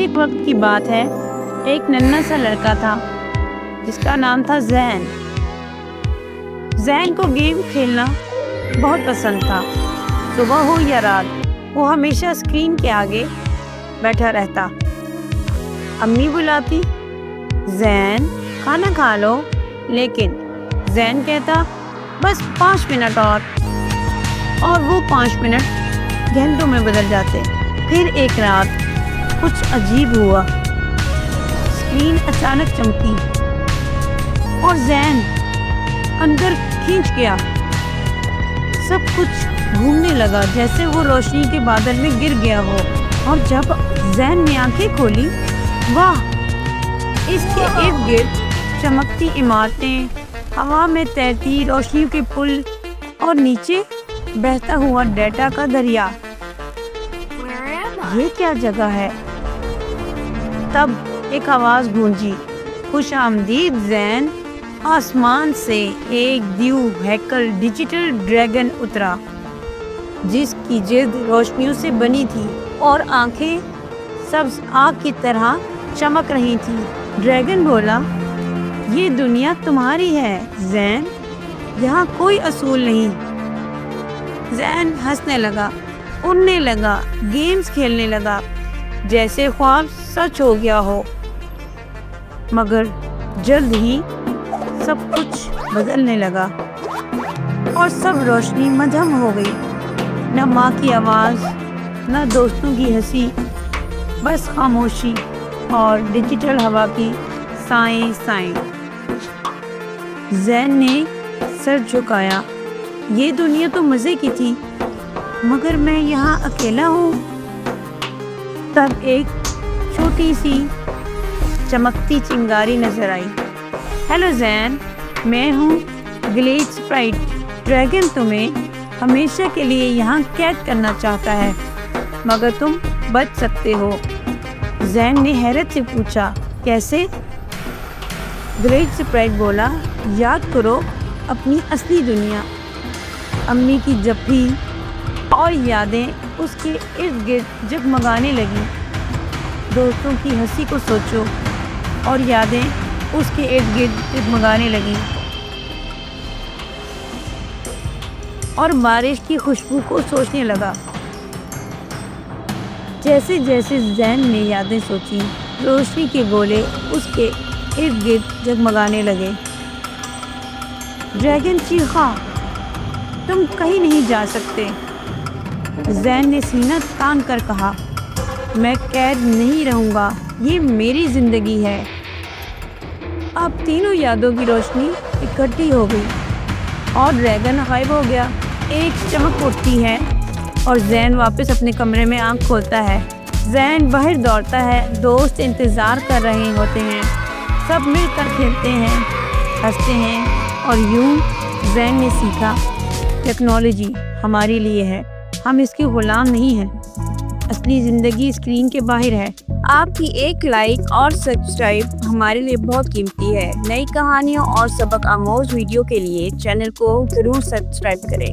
ایک وقت کی بات ہے، ایک ننھا سا لڑکا تھا جس کا نام تھا زین۔ زین کو گیم کھیلنا بہت پسند تھا۔ صبح ہو یا رات وہ ہمیشہ اسکرین کے آگے بیٹھا رہتا۔ امی بلاتی، زین کھانا کھا لو، لیکن زین کہتا بس 5 منٹ اور وہ 5 منٹ گھنٹوں میں بدل جاتے۔ پھر ایک رات کچھ عجیب ہوا، اسکرین اچانک چمکی اور زین اندر کھینچ گیا۔ سب کچھ گھومنے لگا جیسے وہ روشنی کے بادل میں گر گیا ہو، اور جب زین نے آنکھیں کھولی، واہ! اس کے ارد گرد چمکتی عمارتیں، ہوا میں تیرتی روشنیوں کے پل اور نیچے بہتا ہوا ڈیٹا کا دریا۔ یہ کیا جگہ ہے؟ تب ایک آواز گونجی، خوش آمدید زین۔ آسمان سے ایک دیو ہیکل ڈیجیٹل ڈریگن اترا جس کی جلد روشنیوں سے بنی تھی اور آنکھیں سبز آگ کی طرح چمک رہی تھی۔ ڈریگن بولا، یہ دنیا تمہاری ہے زین، یہاں کوئی اصول نہیں۔ زین ہنسنے لگا، اڑنے لگا، گیمز کھیلنے لگا جیسے خواب سچ ہو گیا ہو۔ مگر جلد ہی سب کچھ بدلنے لگا اور سب روشنی مدھم ہو گئی۔ نہ ماں کی آواز، نہ دوستوں کی ہنسی، بس خاموشی اور ڈیجیٹل ہوا کی سائیں۔ زین نے سر جھکایا، یہ دنیا تو مزے کی تھی، مگر میں یہاں اکیلا ہوں۔ تب ایک چھوٹی سی چمکتی چنگاری نظر آئی۔ ہیلو زین، میں ہوں گلیچ اسپرائٹ۔ ڈریگن تمہیں ہمیشہ کے لیے یہاں قید کرنا چاہتا ہے، مگر تم بچ سکتے ہو۔ زین نے حیرت سے پوچھا، کیسے؟ گلیچ اسپرائٹ بولا، یاد کرو اپنی اصلی دنیا، امی کی جھپی اور یادیں اس کے ارد گرد جگمگانے لگیں۔ دوستوں کی ہنسی کو سوچو اور یادیں اس کے ارد گرد جگمگانے لگیں، اور بارش کی خوشبو کو سوچنے لگا۔ جیسے جیسے زین نے یادیں سوچی، روشنی کے گولے اس کے ارد گرد جگمگانے لگے۔ ڈریگن چیخا، تم کہیں نہیں جا سکتے۔ زین نے سینہ تان کر کہا، میں قید نہیں رہوں گا، یہ میری زندگی ہے۔ اب تینوں یادوں کی روشنی اکٹھی ہو گئی اور ڈریگن غائب ہو گیا۔ ایک چمک اٹھتی ہے اور زین واپس اپنے کمرے میں آنکھ کھولتا ہے۔ زین باہر دوڑتا ہے، دوست انتظار کر رہے ہوتے ہیں، سب مل کر کھیلتے ہیں، ہنستے ہیں، اور یوں زین نے سیکھا، ٹیکنالوجی ہمارے لیے ہے، ہم اس کے غلام نہیں ہیں۔ اصلی زندگی اسکرین کے باہر ہے۔ آپ کی ایک لائک اور سبسکرائب ہمارے لیے بہت قیمتی ہے۔ نئی کہانیوں اور سبق آموز ویڈیو کے لیے چینل کو ضرور سبسکرائب کریں۔